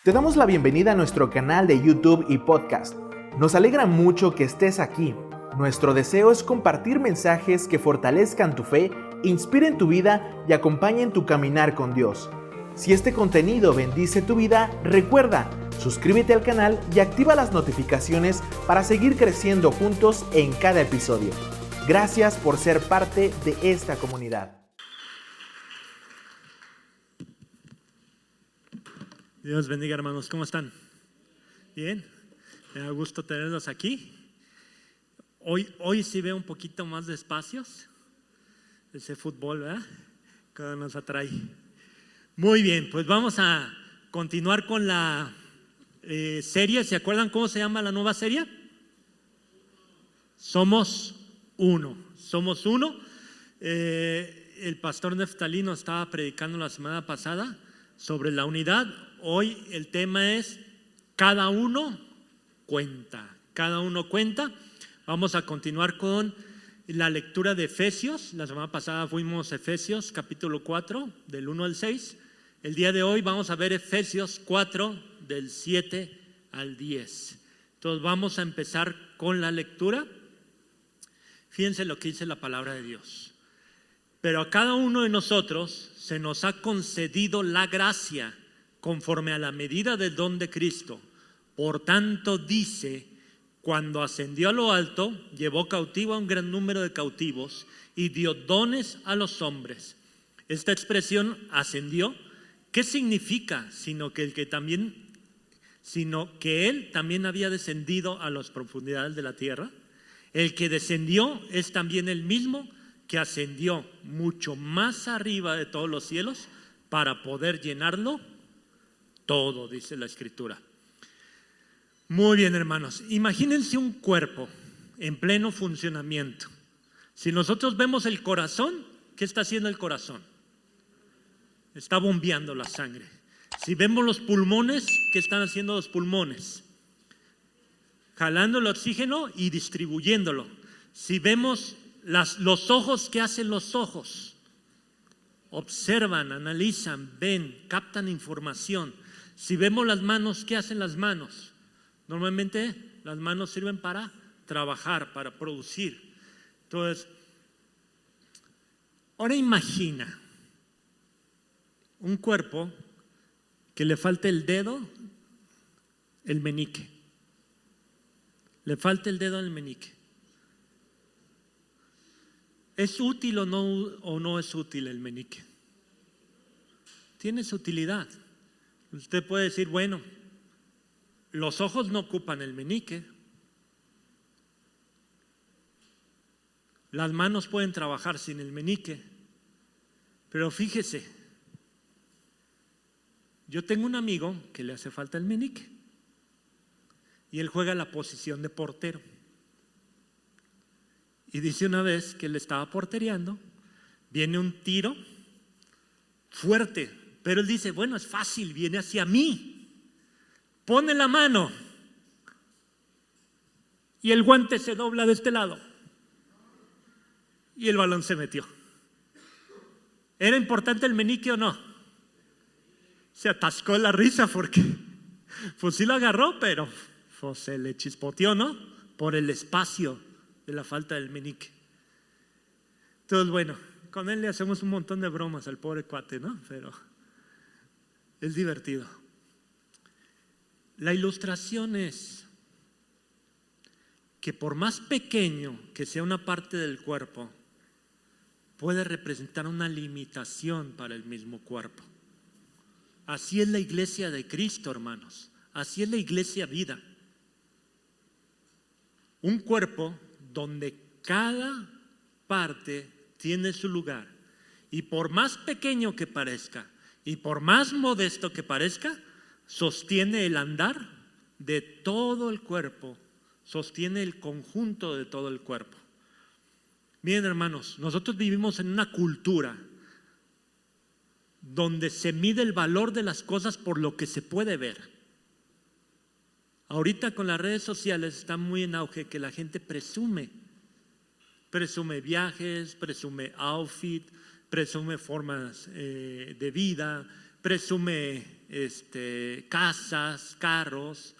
Te damos la bienvenida a nuestro canal de YouTube y podcast. Nos alegra mucho que estés aquí. Nuestro deseo es compartir mensajes que fortalezcan tu fe, inspiren tu vida y acompañen tu caminar con Dios. Si este contenido bendice tu vida, recuerda, suscríbete al canal y activa las notificaciones para seguir creciendo juntos en cada episodio. Gracias por ser parte de esta comunidad. Dios bendiga, hermanos. ¿Cómo están? Bien. Me da gusto tenerlos aquí. Hoy sí veo un poquito más de espacios. Ese fútbol, ¿verdad? Que nos atrae. Muy bien, pues vamos a continuar con la serie. ¿Se acuerdan cómo se llama la nueva serie? Somos uno. Somos uno. El pastor Neftalí nos estaba predicando la semana pasada sobre la unidad. Hoy el tema es cada uno cuenta. Cada uno cuenta. Vamos a continuar con la lectura de Efesios. La semana pasada fuimos a Efesios capítulo 4 del 1 al 6. El día de hoy vamos a ver Efesios 4 del 7 al 10. Entonces vamos a empezar con la lectura. Fíjense lo que dice la palabra de Dios. Pero a cada uno de nosotros se nos ha concedido la gracia conforme a la medida del don de Cristo. Por tanto dice, cuando ascendió a lo alto, llevó cautivo a un gran número de cautivos y dio dones a los hombres. Esta expresión ascendió, ¿qué significa? Sino que él también había descendido a las profundidades de la tierra. El que descendió es también el mismo que ascendió mucho más arriba de todos los cielos para poder llenarlo todo, dice la Escritura. Muy bien, hermanos, imagínense un cuerpo en pleno funcionamiento. Si nosotros vemos el corazón, ¿qué está haciendo el corazón? Está bombeando la sangre. Si vemos los pulmones, ¿qué están haciendo los pulmones? Jalando el oxígeno y distribuyéndolo. Si vemos los ojos, ¿qué hacen los ojos? Observan, analizan, ven, captan información. Si vemos las manos, ¿qué hacen las manos? Normalmente las manos sirven para trabajar, para producir. Entonces, ahora imagina un cuerpo que le falta el dedo, el meñique. Le falta el dedo al meñique. ¿Es útil o no es útil el meñique? Tiene su utilidad. Usted puede decir, bueno, los ojos no ocupan el meñique. Las manos pueden trabajar sin el meñique. Pero fíjese, yo tengo un amigo que le hace falta el meñique y él juega la posición de portero. Y dice una vez que le estaba portereando, viene un tiro fuerte, pero él dice, bueno, es fácil, viene hacia mí, pone la mano y el guante se dobla de este lado y el balón se metió. ¿Era importante el meñique o no? Se atascó la risa porque pues sí lo agarró, pero pues, se le chispoteó, ¿no? Por el espacio de la falta del meñique. Entonces, bueno, con él le hacemos un montón de bromas al pobre cuate, ¿no? Pero es divertido. La ilustración es que por más pequeño que sea una parte del cuerpo, puede representar una limitación para el mismo cuerpo. Así es la iglesia de Cristo, hermanos. Así es la iglesia vida. Un cuerpo donde cada parte tiene su lugar y por más pequeño que parezca y por más modesto que parezca, sostiene el andar de todo el cuerpo, sostiene el conjunto de todo el cuerpo. Miren, hermanos, nosotros vivimos en una cultura donde se mide el valor de las cosas por lo que se puede ver. Ahorita con las redes sociales está muy en auge que la gente presume viajes, presume outfit, presume formas de vida, presume casas, carros.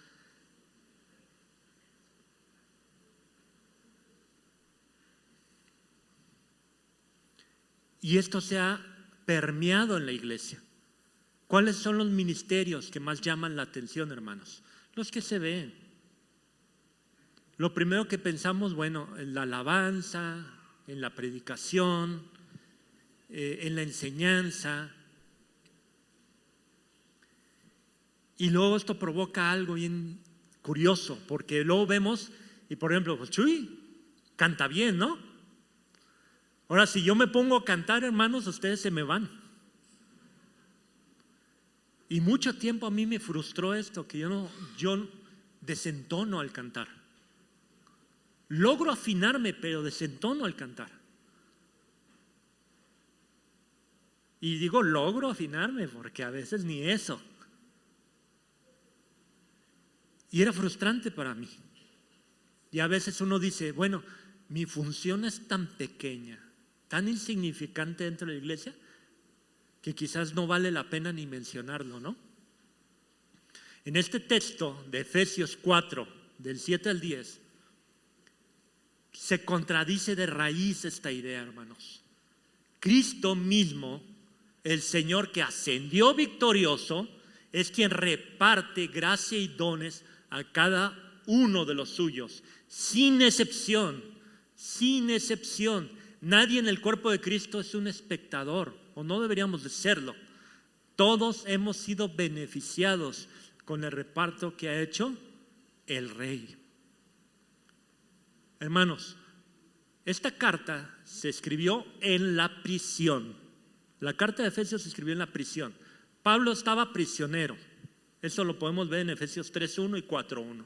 Y esto se ha permeado en la iglesia. ¿Cuáles son los ministerios que más llaman la atención, hermanos? Los que se ven. Lo primero que pensamos, bueno, en la alabanza, en la predicación, en la enseñanza. Y luego esto provoca algo bien curioso, porque luego vemos, y por ejemplo, pues Chuy canta bien, ¿no? Ahora, si yo me pongo a cantar, hermanos, ustedes se me van. Y mucho tiempo a mí me frustró esto, que yo desentono al cantar. Logro afinarme, pero desentono al cantar. Y digo logro afinarme, porque a veces ni eso. Y era frustrante para mí. Y a veces uno dice, bueno, mi función es tan pequeña, tan insignificante dentro de la iglesia, que quizás no vale la pena ni mencionarlo, ¿no? En este texto de Efesios 4, del 7 al 10, se contradice de raíz esta idea, hermanos. Cristo mismo, el Señor que ascendió victorioso, es quien reparte gracia y dones a cada uno de los suyos, sin excepción, sin excepción. Nadie en el cuerpo de Cristo es un espectador, o no deberíamos de serlo. Todos hemos sido beneficiados con el reparto que ha hecho el Rey. Hermanos, esta carta se escribió en la prisión. La carta de Efesios se escribió en la prisión. Pablo estaba prisionero. Eso lo podemos ver en Efesios 3:1 y 4:1.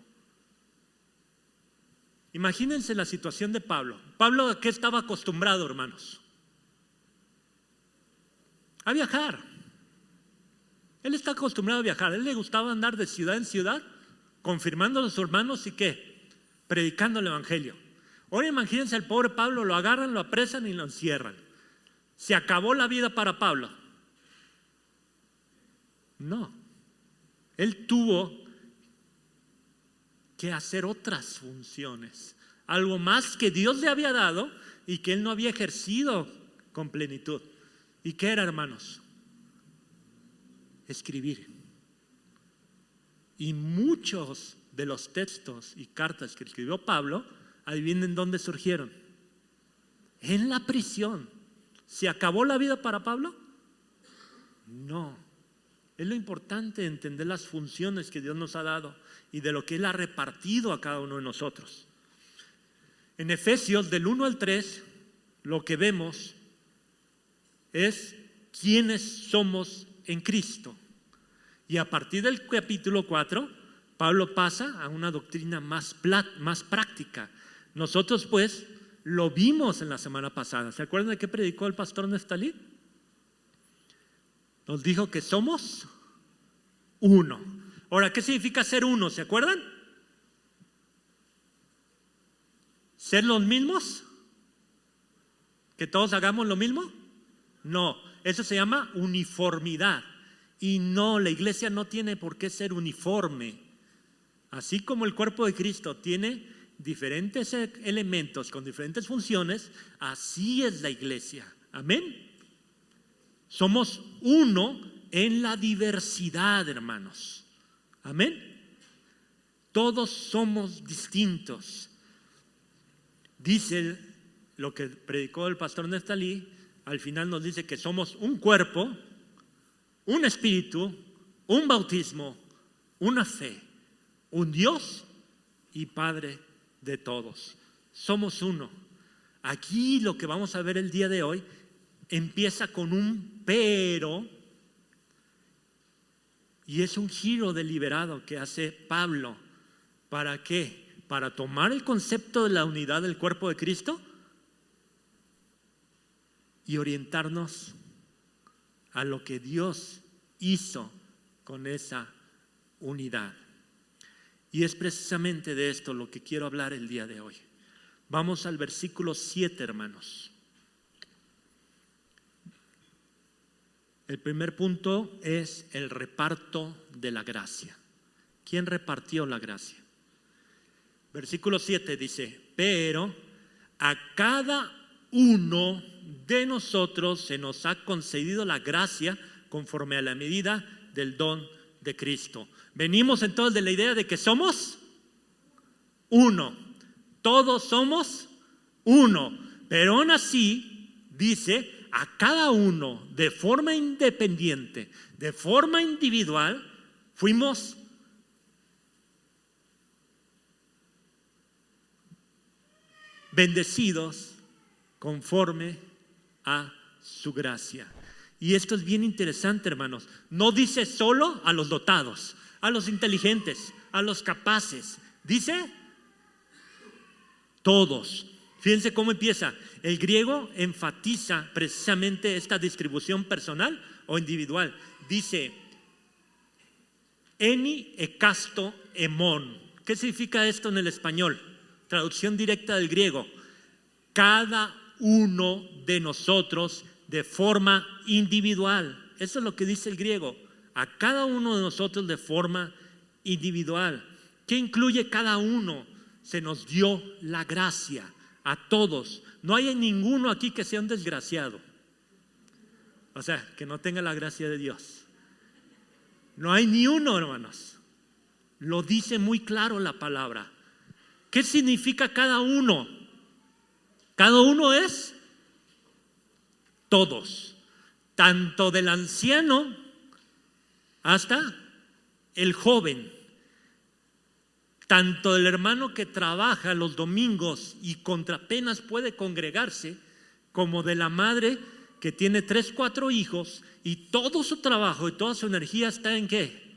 Imagínense la situación de Pablo. Pablo, ¿a qué estaba acostumbrado, hermanos? A viajar. Él está acostumbrado a viajar. A él le gustaba andar de ciudad en ciudad, confirmando a los hermanos y ¿qué? Predicando el evangelio. Ahora imagínense al pobre Pablo, lo agarran, lo apresan y lo encierran. ¿Se acabó la vida para Pablo? No. Él tuvo que hacer otras funciones, algo más que Dios le había dado y que él no había ejercido con plenitud. ¿Y qué era, hermanos? Escribir. Y muchos de los textos y cartas que escribió Pablo, adivinen dónde surgieron. En la prisión. ¿Se acabó la vida para Pablo? No. Es lo importante entender las funciones que Dios nos ha dado y de lo que Él ha repartido a cada uno de nosotros. En Efesios del 1 al 3, lo que vemos es quiénes somos en Cristo. Y a partir del capítulo 4, Pablo pasa a una doctrina más práctica. Nosotros pues lo vimos en la semana pasada. ¿Se acuerdan de qué predicó el pastor Neftalí? Nos dijo que somos uno. Ahora, ¿qué significa ser uno? ¿Se acuerdan? ¿Ser los mismos? ¿Que todos hagamos lo mismo? No, eso se llama uniformidad. Y no, la iglesia no tiene por qué ser uniforme. Así como el cuerpo de Cristo tiene diferentes elementos con diferentes funciones, así es la iglesia. Amén. Somos uno en la diversidad, hermanos. Amén. Todos somos distintos. Dice lo que predicó el pastor Neftalí, al final nos dice que somos un cuerpo, un espíritu, un bautismo, una fe, un Dios y Padre de todos. Somos uno. Aquí lo que vamos a ver el día de hoy empieza con un pero, y es un giro deliberado que hace Pablo. ¿Para qué? Para tomar el concepto de la unidad del cuerpo de Cristo y orientarnos a lo que Dios hizo con esa unidad. Y es precisamente de esto lo que quiero hablar el día de hoy. Vamos al versículo 7, hermanos. El primer punto es el reparto de la gracia. ¿Quién repartió la gracia? Versículo 7 dice: pero a cada uno de nosotros se nos ha concedido la gracia conforme a la medida del don de Cristo. Venimos entonces de la idea de que somos uno. Todos somos uno. Pero aún así, dice, a cada uno de forma independiente, de forma individual, fuimos bendecidos conforme a su gracia. Y esto es bien interesante, hermanos. No dice solo a los dotados, a los inteligentes, a los capaces. Dice todos. Fíjense cómo empieza. El griego enfatiza precisamente esta distribución personal o individual. Dice eni ekasto emon. ¿Qué significa esto en el español? Traducción directa del griego: cada uno de nosotros de forma individual. Eso es lo que dice el griego. A cada uno de nosotros de forma individual. ¿Qué incluye cada uno? Se nos dio la gracia a todos. No hay ninguno aquí que sea un desgraciado, o sea, que no tenga la gracia de Dios. No hay ni uno, hermanos. Lo dice muy claro la palabra. ¿Qué significa cada uno? Cada uno es todos, tanto del anciano hasta el joven, tanto del hermano que trabaja los domingos y contra apenas puede congregarse, como de la madre que tiene 3, 4 hijos y todo su trabajo y toda su energía está ¿en qué?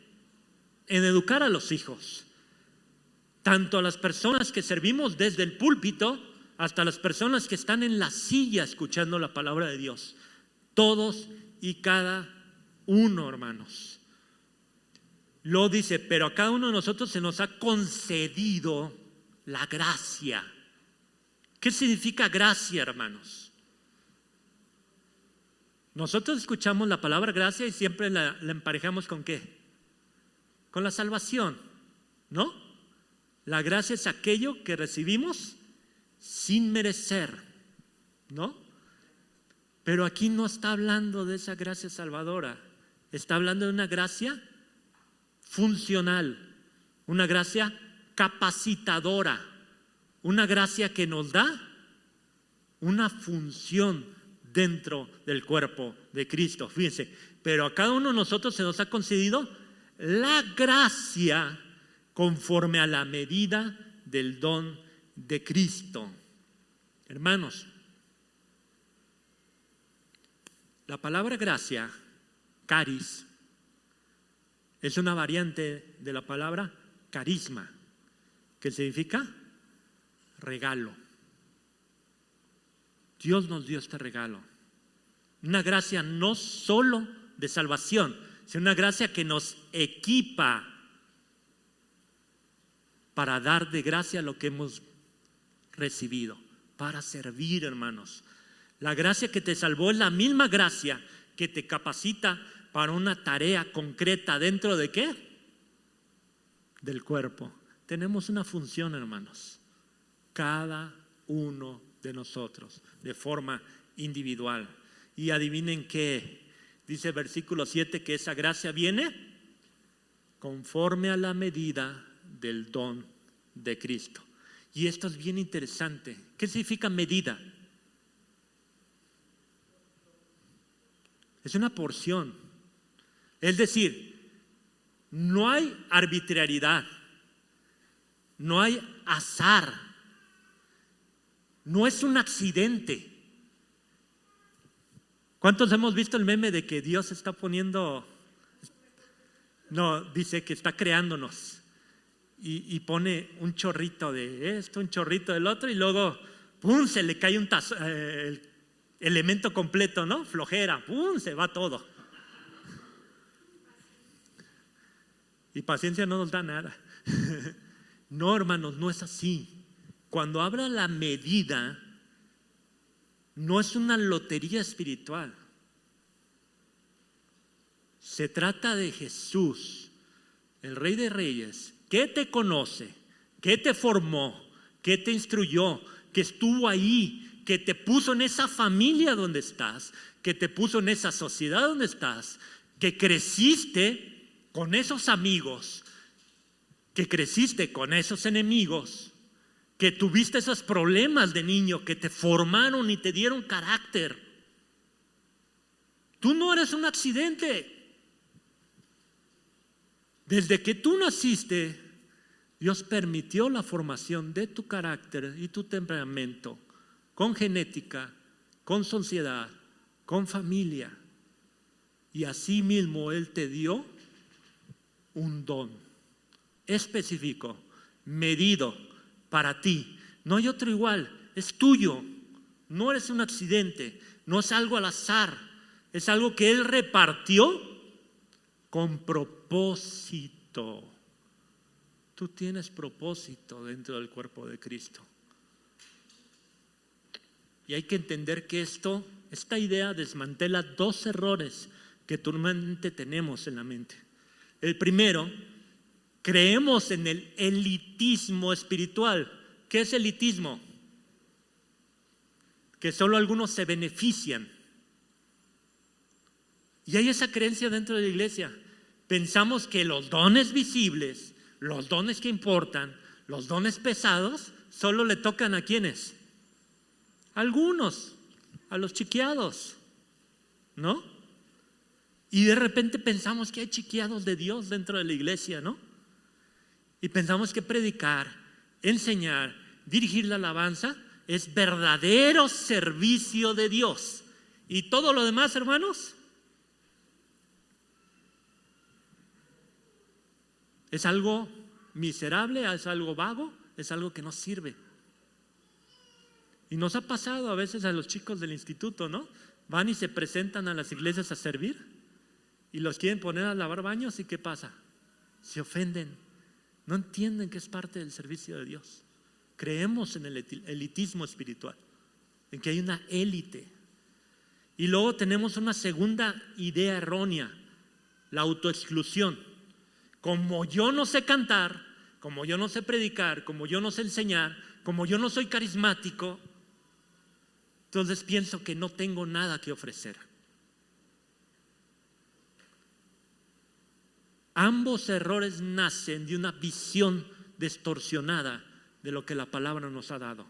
En educar a los hijos. Tanto a las personas que servimos desde el púlpito hasta las personas que están en la silla escuchando la palabra de Dios. Todos y cada uno, hermanos. Lo dice, pero a cada uno de nosotros se nos ha concedido la gracia. ¿Qué significa gracia, hermanos? Nosotros escuchamos la palabra gracia y siempre la emparejamos ¿con qué? Con la salvación, ¿no? La gracia es aquello que recibimos sin merecer, ¿no? Pero aquí no está hablando de esa gracia salvadora. Está hablando de una gracia funcional, una gracia capacitadora, una gracia que nos da una función dentro del cuerpo de Cristo. Fíjense, pero a cada uno de nosotros se nos ha concedido la gracia conforme a la medida del don de Cristo. Hermanos, la palabra gracia, caris, es una variante de la palabra carisma, que significa regalo. Dios nos dio este regalo. Una gracia no solo de salvación, sino una gracia que nos equipa para dar de gracia lo que hemos recibido, para servir, hermanos. La gracia que te salvó es la misma gracia que te capacita para una tarea concreta. ¿Dentro de qué? Del cuerpo. Tenemos una función, hermanos, cada uno de nosotros, de forma individual. Y adivinen qué, dice el versículo 7, que esa gracia viene conforme a la medida del don de Cristo. Y esto es bien interesante. ¿Qué significa medida? Es una porción. Es decir, no hay arbitrariedad, no hay azar, no es un accidente. ¿Cuántos hemos visto el meme de que Dios está poniendo? No, dice que está creándonos y pone un chorrito de esto, un chorrito del otro y luego ¡pum!, se le cae el elemento completo, ¿no? Flojera, ¡pum!, se va todo. Y paciencia no nos da nada. No, hermanos, no es así. Cuando habla la medida, no es una lotería espiritual. Se trata de Jesús, el Rey de Reyes, que te conoce, que te formó, que te instruyó, que estuvo ahí, que te puso en esa familia donde estás, que te puso en esa sociedad donde estás, que creciste con esos amigos, que creciste con esos enemigos, que tuviste esos problemas de niño que te formaron y te dieron carácter. Tú no eres un accidente. Desde que tú naciste, Dios permitió la formación de tu carácter y tu temperamento con genética, con sociedad, con familia. Y así mismo Él te dio un don específico, medido para ti. No hay otro igual, es tuyo. No eres un accidente, no es algo al azar, es algo que Él repartió con propósito. Tú tienes propósito dentro del cuerpo de Cristo. Y hay que entender que esta idea desmantela dos errores que normalmente tenemos en la mente. El primero, creemos en el elitismo espiritual. ¿Qué es elitismo? Que solo algunos se benefician. Y hay esa creencia dentro de la iglesia. Pensamos que los dones visibles, los dones que importan, los dones pesados, solo le tocan ¿a quiénes? Algunos, a los chiqueados, ¿no? Y de repente pensamos que hay chiqueados de Dios dentro de la iglesia, ¿no? Y pensamos que predicar, enseñar, dirigir la alabanza es verdadero servicio de Dios. Y todo lo demás, hermanos, es algo miserable, es algo vago, es algo que no sirve. Y nos ha pasado a veces a los chicos del instituto, ¿no? Van y se presentan a las iglesias a servir y los quieren poner a lavar baños y ¿qué pasa? Se ofenden, no entienden que es parte del servicio de Dios. Creemos en el elitismo espiritual, en que hay una élite. Y luego tenemos una segunda idea errónea, la autoexclusión. Como yo no sé cantar, como yo no sé predicar, como yo no sé enseñar, como yo no soy carismático, entonces pienso que no tengo nada que ofrecer. Ambos errores nacen de una visión distorsionada de lo que la palabra nos ha dado.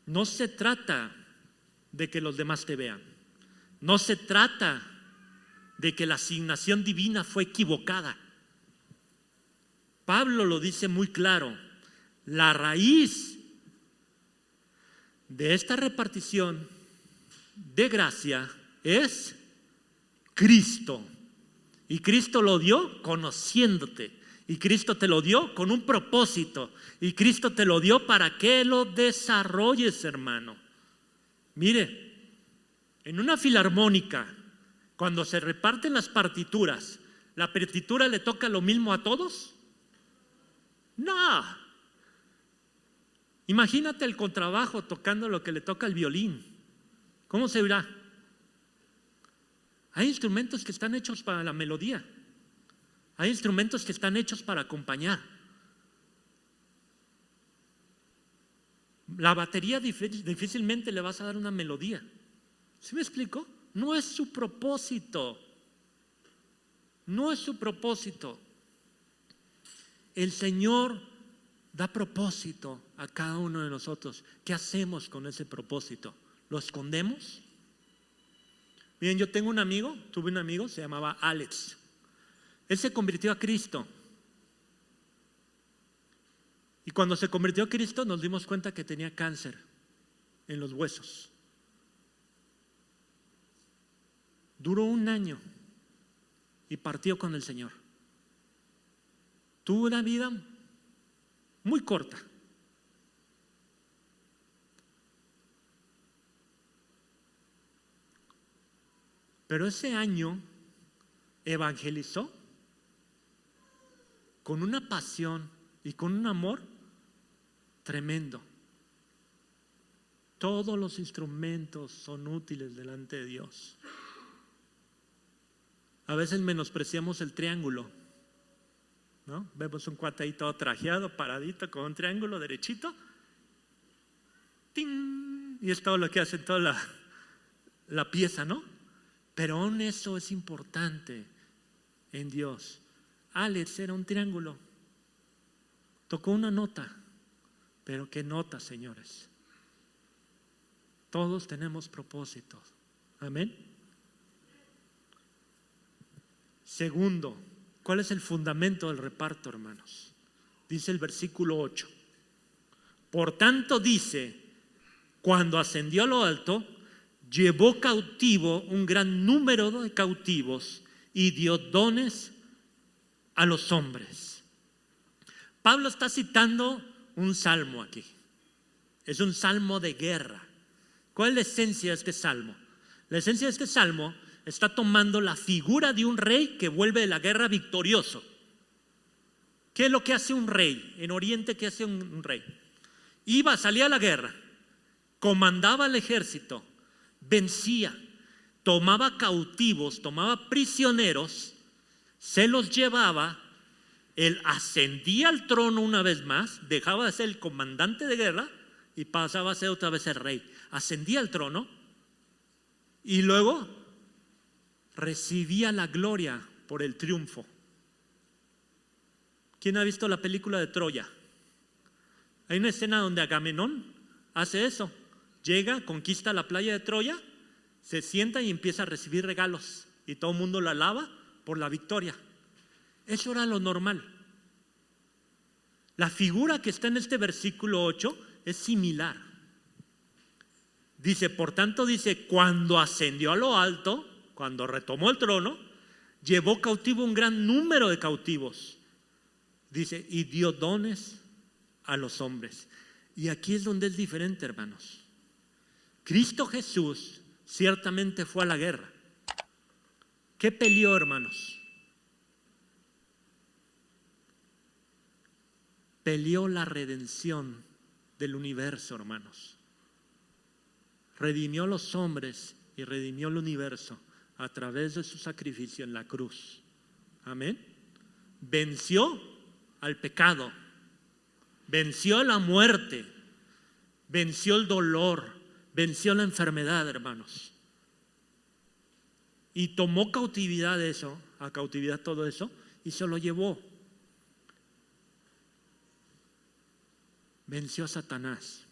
No se trata de que los demás te vean. No se trata de que la asignación divina fue equivocada. Pablo lo dice muy claro. La raíz de esta repartición de gracia es Cristo. Y Cristo lo dio conociéndote. Y Cristo te lo dio con un propósito. Y Cristo te lo dio para que lo desarrolles, hermano. Mire, en una filarmónica, cuando se reparten las partituras, ¿la partitura le toca lo mismo a todos? No. Imagínate el contrabajo tocando lo que le toca al violín. ¿Cómo se verá? Hay instrumentos que están hechos para la melodía. Hay instrumentos que están hechos para acompañar. La batería difícilmente le vas a dar una melodía. ¿Sí me explico? No es su propósito. No es su propósito. El Señor da propósito a cada uno de nosotros. ¿Qué hacemos con ese propósito? ¿Lo escondemos? Miren, yo tuve un amigo, se llamaba Alex. Él se convirtió a Cristo. Y cuando se convirtió a Cristo nos dimos cuenta que tenía cáncer en los huesos. Duró 1 año y partió con el Señor. Tuvo una vida muy corta. Pero ese año evangelizó con una pasión y con un amor tremendo. Todos los instrumentos son útiles delante de Dios. A veces menospreciamos el triángulo, ¿no? Vemos un cuate ahí todo trajeado, paradito, con un triángulo derechito. ¡Ting! Y es todo lo que hace toda la pieza, ¿no? Pero aún eso es importante en Dios. Alex era un triángulo. Tocó una nota. Pero ¿qué nota, señores? Todos tenemos propósitos. Amén. Segundo, ¿cuál es el fundamento del reparto, hermanos? Dice el versículo 8. Por tanto dice, cuando ascendió a lo alto, llevó cautivo un gran número de cautivos y dio dones a los hombres. Pablo está citando un salmo aquí. Es un salmo de guerra. ¿Cuál es la esencia de este salmo? La esencia de este salmo está tomando la figura de un rey que vuelve de la guerra victorioso. ¿Qué es lo que hace un rey? En Oriente, ¿qué hace un rey? Salía a la guerra, comandaba el ejército, vencía, tomaba cautivos, tomaba prisioneros, se los llevaba, él ascendía al trono una vez más, dejaba de ser el comandante de guerra y pasaba a ser otra vez el rey. Ascendía al trono y luego recibía la gloria por el triunfo. ¿Quién ha visto la película de Troya? Hay una escena donde Agamenón hace eso. Llega, conquista la playa de Troya, se sienta y empieza a recibir regalos y todo el mundo lo alaba por la victoria. Eso era lo normal. La figura que está en este versículo 8 es similar. Dice, por tanto, dice, cuando ascendió a lo alto, cuando retomó el trono, llevó cautivo un gran número de cautivos. Dice, y dio dones a los hombres. Y aquí es donde es diferente, hermanos. Cristo Jesús ciertamente fue a la guerra. ¿Qué peleó, hermanos? Peleó la redención del universo, hermanos. Redimió a los hombres y redimió el universo a través de su sacrificio en la cruz. Amén. Venció al pecado, venció la muerte, venció el dolor, venció la enfermedad, hermanos. Y tomó cautividad eso, a cautividad todo eso, y se lo llevó. Venció a Satanás.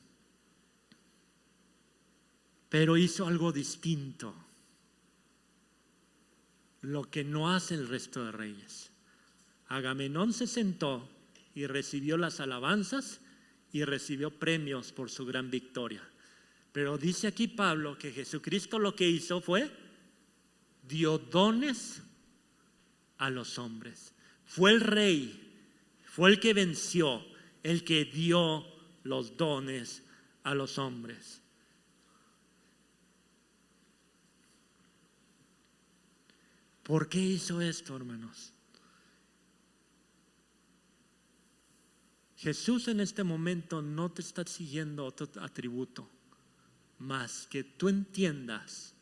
Pero hizo algo distinto, lo que no hace el resto de reyes. Agamenón se sentó y recibió las alabanzas y recibió premios por su gran victoria. Pero dice aquí Pablo que Jesucristo lo que hizo fue, dio dones a los hombres. Fue el rey, fue el que venció, el que dio los dones a los hombres. ¿Por qué hizo esto, hermanos? Jesús en este momento no te está siguiendo otro atributo, más que tú entiendas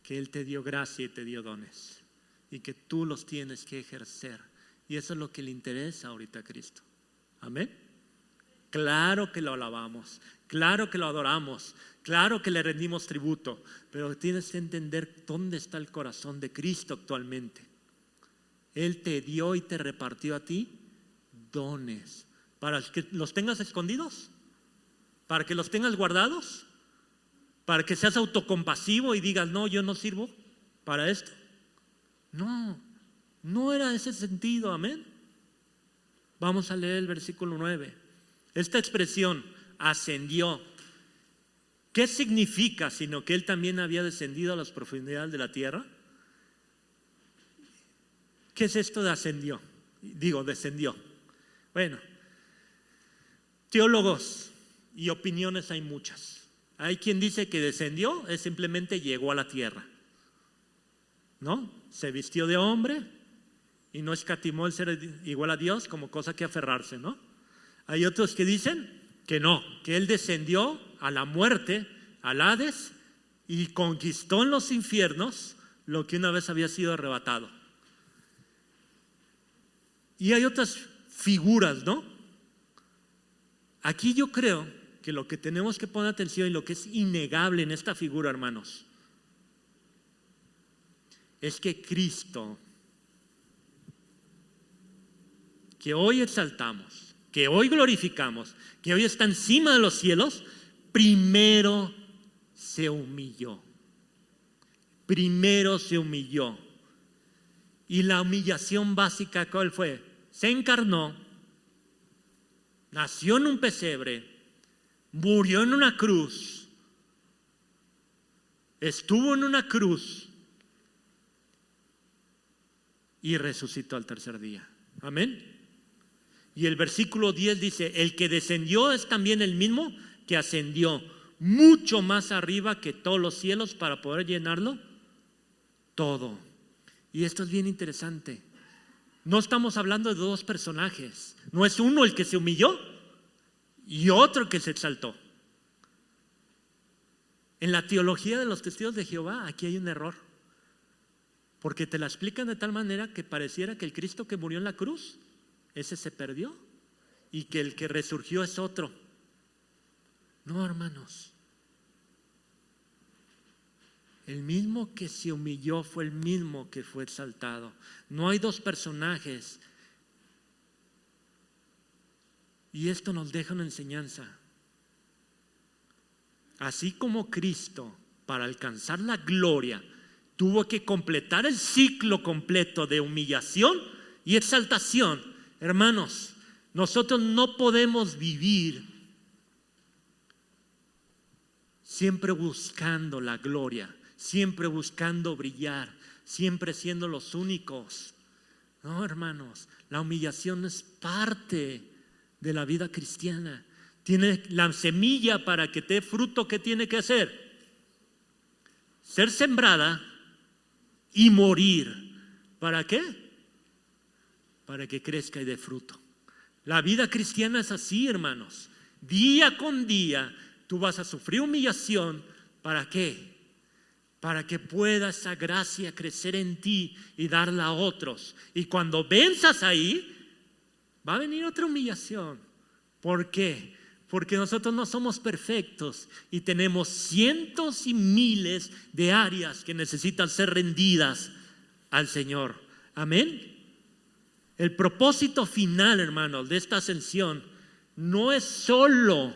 que Él te dio gracia y te dio dones y que tú los tienes que ejercer. Y eso es lo que le interesa ahorita a Cristo. Amén. Claro que lo alabamos, claro que lo adoramos, claro que le rendimos tributo, pero tienes que entender dónde está el corazón de Cristo actualmente. Él te dio y te repartió a ti dones para que los tengas escondidos, para que los tengas guardados, para que seas autocompasivo y digas, no, yo no sirvo para esto. No, no era ese sentido, amén. Vamos a leer el versículo 9. Esta expresión, ascendió, ¿qué significa? Sino que Él también había descendido a las profundidades de la tierra. ¿Qué es esto de ascendió? Descendió. Bueno, teólogos y opiniones hay muchas. Hay quien dice que descendió es simplemente llegó a la tierra, ¿no? Se vistió de hombre y no escatimó el ser igual a Dios como cosa que aferrarse, ¿no? Hay otros que dicen que no, que Él descendió a la muerte, al Hades, y conquistó en los infiernos lo que una vez había sido arrebatado. Y hay otras figuras, ¿no? Aquí yo creo que lo que tenemos que poner atención y lo que es innegable en esta figura, hermanos, es que Cristo, que hoy exaltamos, que hoy glorificamos, que hoy está encima de los cielos, primero se humilló. Primero se humilló. Y la humillación básica, ¿cuál fue? Se encarnó, nació en un pesebre, murió en una cruz, estuvo en una cruz y resucitó al tercer día. Amén. Y el versículo 10 dice: el que descendió es también el mismo que ascendió mucho más arriba que todos los cielos para poder llenarlo todo. Y esto es bien interesante. No estamos hablando de dos personajes. No es uno el que se humilló y otro que se exaltó. En la teología de los testigos de Jehová aquí hay un error, porque te la explican de tal manera que pareciera que el Cristo que murió en la cruz, ese se perdió, y que el que resurgió es otro. No, hermanos. El mismo que se humilló fue el mismo que fue exaltado. No hay dos personajes. Y esto nos deja una enseñanza. Así como Cristo, para alcanzar la gloria, tuvo que completar el ciclo completo de humillación y exaltación. Hermanos, nosotros no podemos vivir siempre buscando la gloria, siempre buscando brillar, siempre siendo los únicos. No, hermanos, la humillación es parte de la vida cristiana. Tiene la semilla para que dé fruto. ¿Qué tiene que hacer? Ser sembrada y morir. ¿Para qué? Para que crezca y dé fruto. La vida cristiana es así, hermanos. Día con día tú vas a sufrir humillación. ¿Para qué? Para que pueda esa gracia crecer en ti y darla a otros. Y cuando venzas ahí, va a venir otra humillación. ¿Por qué? Porque nosotros no somos perfectos y tenemos cientos y miles de áreas que necesitan ser rendidas al Señor. Amén. El propósito final, hermanos, de esta ascensión no es solo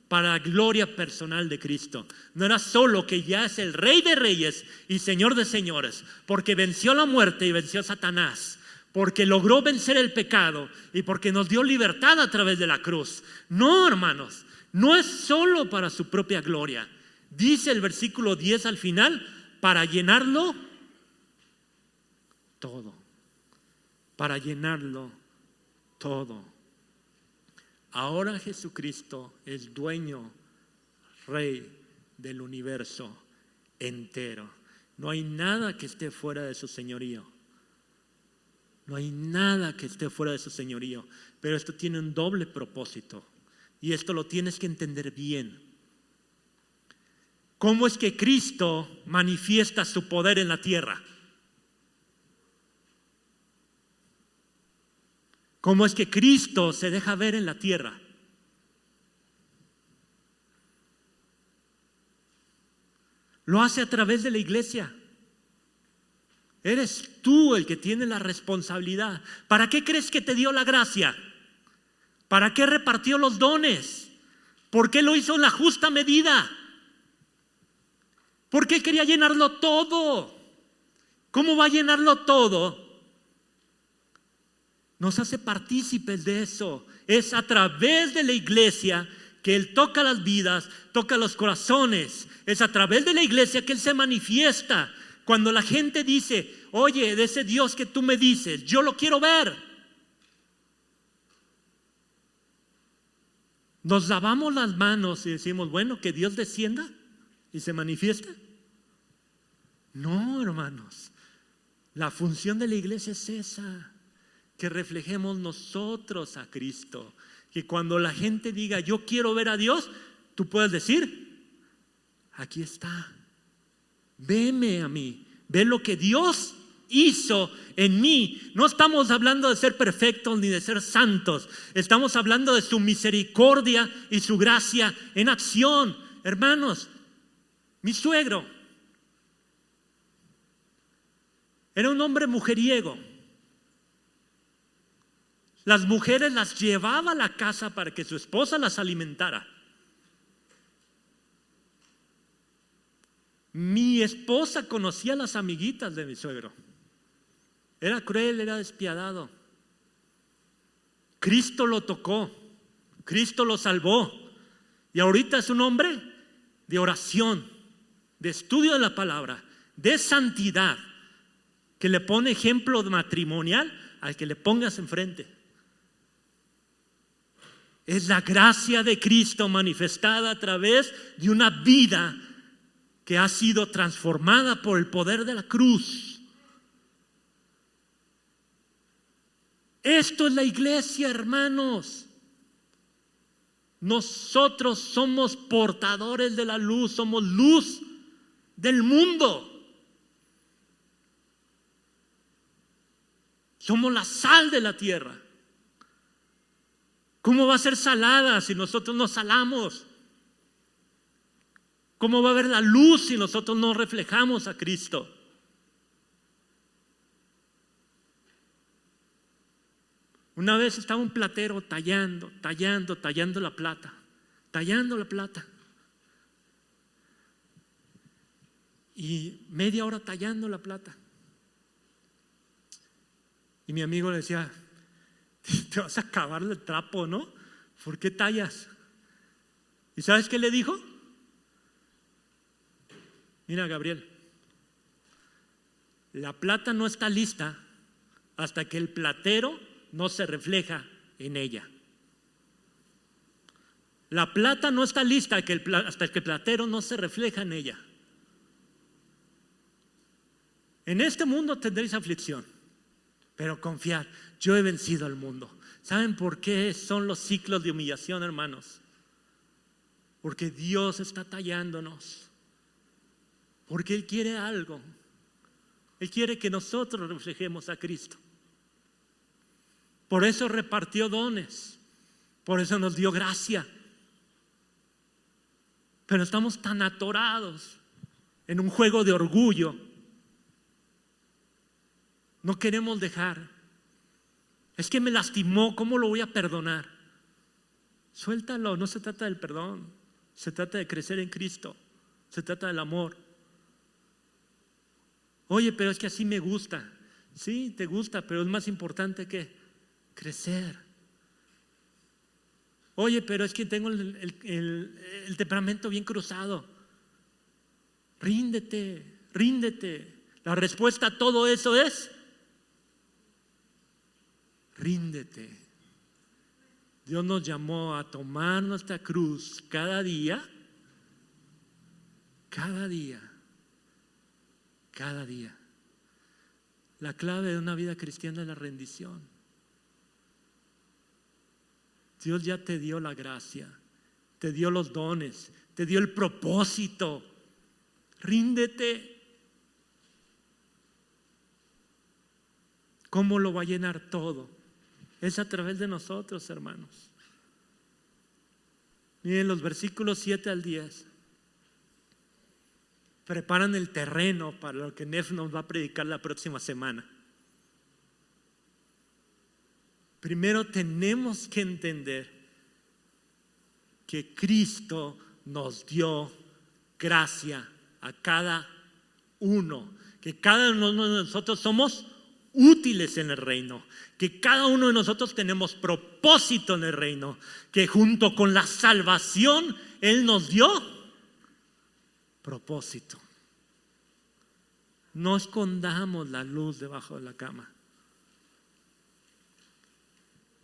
para la gloria personal de Cristo. No era solo que ya es el Rey de Reyes y Señor de Señores, porque venció la muerte y venció a Satanás, porque logró vencer el pecado y porque nos dio libertad a través de la cruz. No, hermanos, no es solo para su propia gloria. Dice el versículo 10 al final, para llenarlo todo. Para llenarlo todo. Ahora Jesucristo es dueño, Rey del universo entero. No hay nada que esté fuera de su señorío. No hay nada que esté fuera de su señorío. Pero esto tiene un doble propósito. Y esto lo tienes que entender bien. ¿Cómo es que Cristo manifiesta su poder en la tierra? ¿Cómo es que Cristo se deja ver en la tierra? Lo hace a través de la iglesia. Eres tú el que tiene la responsabilidad. ¿Para qué crees que te dio la gracia? ¿Para qué repartió los dones? ¿Por qué lo hizo en la justa medida? ¿Por qué quería llenarlo todo? ¿Cómo va a llenarlo todo? Nos hace partícipes de eso. Es a través de la iglesia que Él toca las vidas, toca los corazones. Es a través de la iglesia que Él se manifiesta. Cuando la gente dice, oye, de ese Dios que tú me dices, yo lo quiero ver. Nos lavamos las manos y decimos, bueno, que Dios descienda y se manifieste. No, hermanos. La función de la iglesia es esa. Que reflejemos nosotros a Cristo. Que cuando la gente diga, yo quiero ver a Dios, tú puedes decir, aquí está. Veme a mí, Ve lo que Dios hizo en mí. No estamos hablando de ser perfectos ni de ser santos. Estamos hablando de su misericordia y su gracia en acción. Hermanos, mi suegro era un hombre mujeriego. Las mujeres las llevaba a la casa para que su esposa las alimentara. Mi esposa conocía a las amiguitas de mi suegro. Era cruel, era despiadado. Cristo lo tocó, Cristo lo salvó. Y ahorita es un hombre de oración, de estudio de la palabra, de santidad, que le pone ejemplo matrimonial al que le pongas enfrente. Es la gracia de Cristo manifestada a través de una vida que ha sido transformada por el poder de la cruz. Esto es la iglesia, hermanos. Nosotros somos portadores de la luz, somos luz del mundo. Somos la sal de la tierra. ¿Cómo va a ser salada si nosotros no salamos? ¿Cómo va a haber la luz si nosotros no reflejamos a Cristo? Una vez estaba un platero tallando la plata. Y media hora tallando la plata. Y mi amigo le decía: te vas a acabar el trapo, ¿no? ¿Por qué tallas? ¿Y sabes qué le dijo? Mira, Gabriel, la plata no está lista hasta que el platero no se refleja en ella. La plata no está lista hasta que el platero no se refleja en ella. En este mundo tendréis aflicción, pero confiad, yo he vencido al mundo. ¿Saben por qué son los ciclos de humillación, hermanos? Porque Dios está tallándonos. Porque Él quiere algo. Él quiere que nosotros reflejemos a Cristo. Por eso repartió dones. Por eso nos dio gracia. Pero estamos tan atorados en un juego de orgullo. No queremos dejar. Es que me lastimó, ¿cómo lo voy a perdonar? Suéltalo, no se trata del perdón. Se trata de crecer en Cristo. Se trata del amor. Oye, pero es que así me gusta. Sí, te gusta, pero es más importante que crecer. Oye, pero es que tengo el temperamento bien cruzado. Ríndete. La respuesta a todo eso es: ríndete. Dios nos llamó a tomar nuestra cruz cada día. La clave de una vida cristiana es la rendición. Dios ya te dio la gracia, te dio los dones, te dio el propósito. Ríndete. ¿Cómo lo va a llenar todo? Es a través de nosotros, hermanos. Miren los versículos 7 al 10. Preparan el terreno para lo que Nef nos va a predicar la próxima semana. Primero tenemos que entender que Cristo nos dio gracia a cada uno, que cada uno de nosotros somos útiles en el reino, que cada uno de nosotros tenemos propósito en el reino, que junto con la salvación Él nos dio propósito. No escondamos la luz debajo de la cama.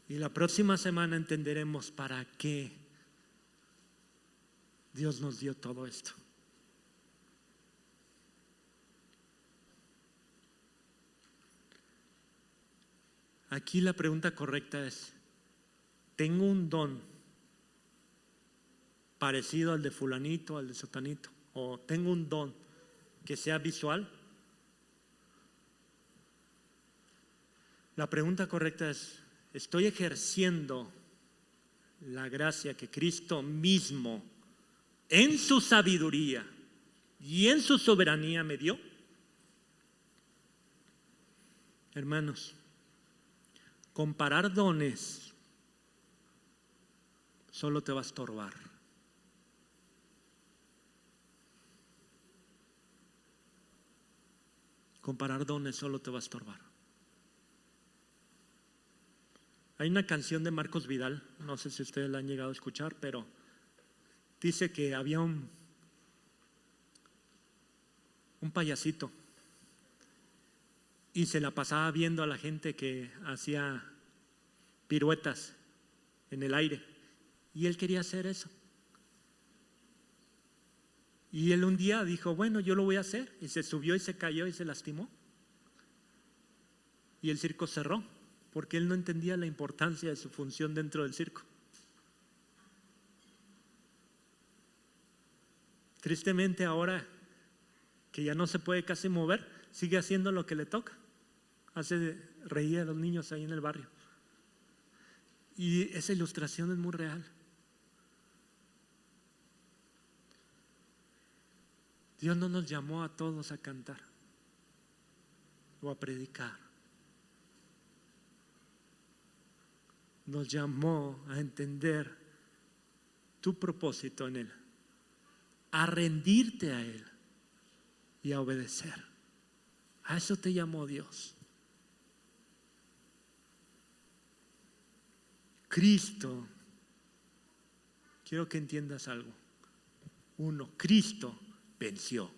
Y la próxima semana entenderemos para qué Dios nos dio todo esto. Aquí la pregunta correcta es: ¿tengo un don parecido al de fulanito, al de sotanito? ¿O tengo un don que sea visual? La pregunta correcta es, ¿estoy ejerciendo la gracia que Cristo mismo en su sabiduría y en su soberanía me dio? Hermanos, comparar dones solo te va a estorbar. Comparar dones solo te va a estorbar. Hay una canción de Marcos Vidal, no sé si ustedes la han llegado a escuchar, pero dice que había un payasito y se la pasaba viendo a la gente que hacía piruetas en el aire y él quería hacer eso. Y él un día dijo, bueno, yo lo voy a hacer, y se subió y se cayó y se lastimó. Y el circo cerró, porque él no entendía la importancia de su función dentro del circo. Tristemente ahora que ya no se puede casi mover, sigue haciendo lo que le toca. Hace reír a los niños ahí en el barrio. Y esa ilustración es muy real. Dios no nos llamó a todos a cantar o a predicar. Nos llamó a entender tu propósito en Él, a rendirte a Él y a obedecer. A eso te llamó Dios. Cristo, quiero que entiendas algo. Uno, Cristo venció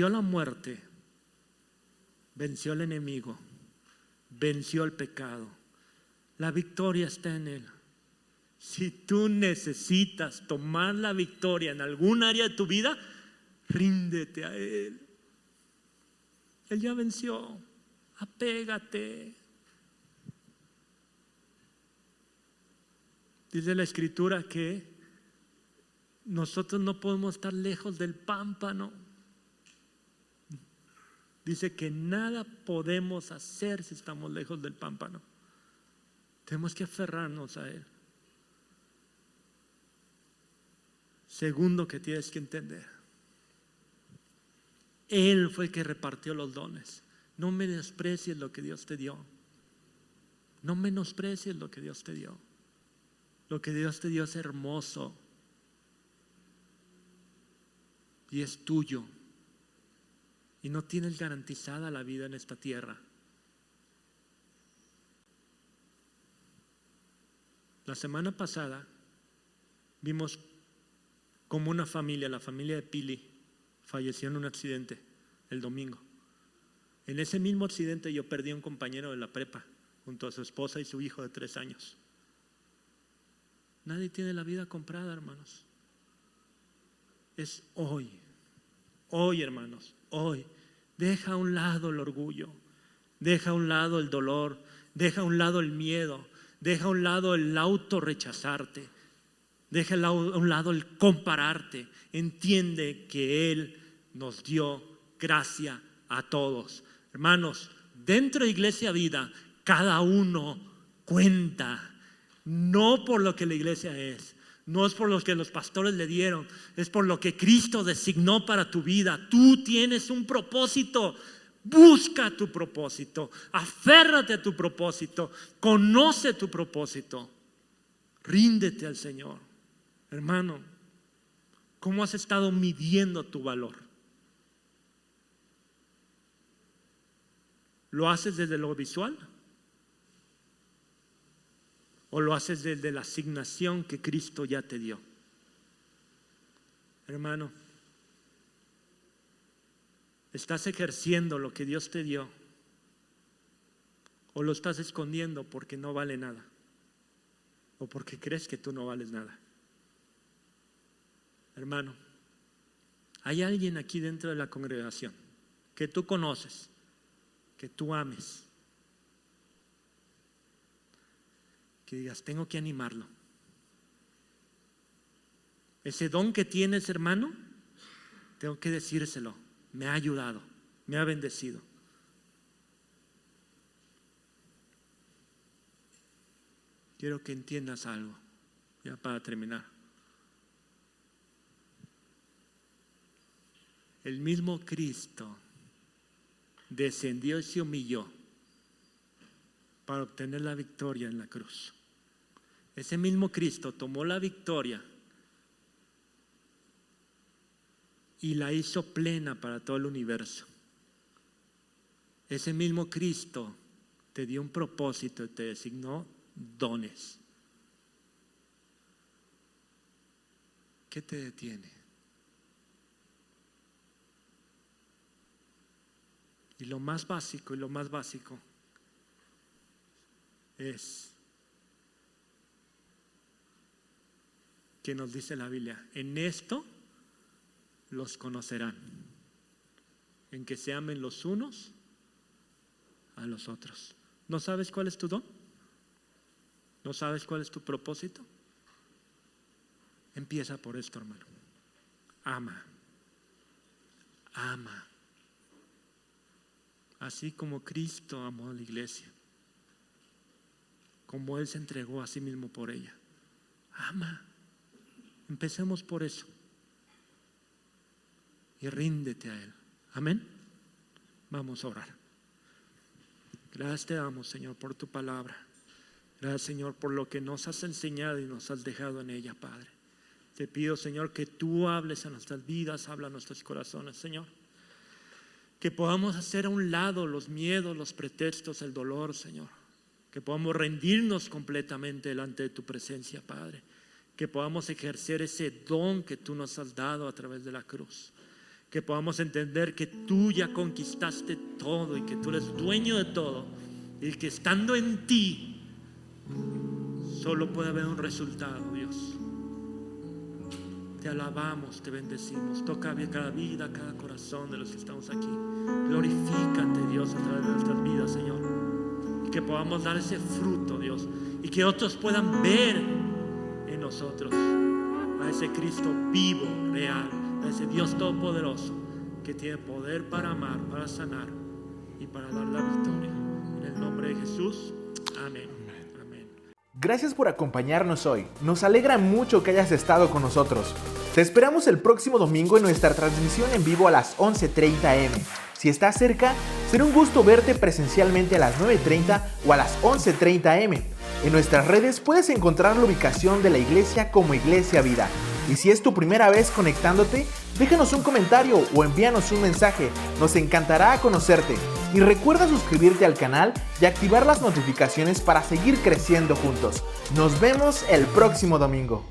la muerte, venció al enemigo, venció el pecado. La victoria está en Él. Si tú necesitas tomar la victoria en algún área de tu vida, ríndete a Él. Él ya venció. Apégate. Dice la Escritura que nosotros no podemos estar lejos del pámpano. Dice que nada podemos hacer si estamos lejos del pámpano. Tenemos que aferrarnos a Él. Segundo que tienes que entender, Él fue el que repartió los dones. No menosprecies lo que Dios te dio. No menosprecies lo que Dios te dio. Lo que Dios te dio es hermoso y es tuyo, y no tienes garantizada la vida en esta tierra. La semana pasada vimos como una familia, la familia de Pili, falleció en un accidente el domingo. En ese mismo accidente yo perdí a un compañero de la prepa junto a su esposa y su hijo de 3 años. Nadie tiene la vida comprada, hermanos. Es hoy, hermanos, hoy. Deja a un lado el orgullo, deja a un lado el dolor, deja a un lado el miedo, deja a un lado el autorrechazarte, deja a un lado el compararte. Entiende que Él nos dio gracia a todos. Hermanos, dentro de Iglesia Vida, cada uno cuenta, no por lo que la iglesia es. No es por lo que los pastores le dieron, es por lo que Cristo designó para tu vida. Tú tienes un propósito. Busca tu propósito, aférrate a tu propósito, conoce tu propósito, ríndete al Señor. Hermano, ¿cómo has estado midiendo tu valor? ¿Lo haces desde lo visual? ¿O lo haces desde la asignación que Cristo ya te dio? Hermano, ¿estás ejerciendo lo que Dios te dio? ¿O lo estás escondiendo porque no vale nada? ¿O porque crees que tú no vales nada? Hermano, hay alguien aquí dentro de la congregación que tú conoces, que tú ames, que digas, tengo que animarlo. Ese don que tienes, hermano, tengo que decírselo. Me ha ayudado, me ha bendecido. quiero que entiendas algo, ya para terminar. El mismo Cristo descendió y se humilló para obtener la victoria en la cruz. Ese mismo Cristo tomó la victoria y la hizo plena para todo el universo. Ese mismo Cristo te dio un propósito y te designó dones. ¿Qué te detiene? Y lo más básico es que nos dice la Biblia: en esto los conocerán, en que se amen los unos a los otros. ¿No sabes cuál es tu don? ¿No sabes cuál es tu propósito? Empieza por esto, hermano. Ama. Así como Cristo amó a la iglesia, como Él se entregó a sí mismo por ella. Ama. Empecemos por eso. Y ríndete a Él. Amén. Vamos a orar. Gracias te damos, Señor, por tu palabra. Gracias, Señor, por lo que nos has enseñado y nos has dejado en ella, Padre. Te pido, Señor, que tú hables a nuestras vidas, habla a nuestros corazones, Señor. Que podamos hacer a un lado los miedos, los pretextos, el dolor, Señor. Que podamos rendirnos completamente delante de tu presencia, Padre. Que podamos ejercer ese don que tú nos has dado a través de la cruz. Que podamos entender que tú ya conquistaste todo y que tú eres dueño de todo. Y que estando en ti solo puede haber un resultado, Dios. Te alabamos, te bendecimos. Toca cada vida, cada corazón de los que estamos aquí. Glorifícate, Dios, a través de nuestras vidas, Señor. Y que podamos dar ese fruto, Dios. Y que otros puedan ver en nosotros a ese Cristo vivo, real, a ese Dios todopoderoso que tiene poder para amar, para sanar y para dar la victoria. En el nombre de Jesús, amén. Gracias por acompañarnos hoy. Nos alegra mucho que hayas estado con nosotros. Te esperamos el próximo domingo en nuestra transmisión en vivo a las 11:30 am. Si estás cerca, será un gusto verte presencialmente a las 9:30 o a las 11:30 am. En nuestras redes puedes encontrar la ubicación de la iglesia como Iglesia Vida. Y si es tu primera vez conectándote, déjanos un comentario o envíanos un mensaje. Nos encantará conocerte. Y recuerda suscribirte al canal y activar las notificaciones para seguir creciendo juntos. Nos vemos el próximo domingo.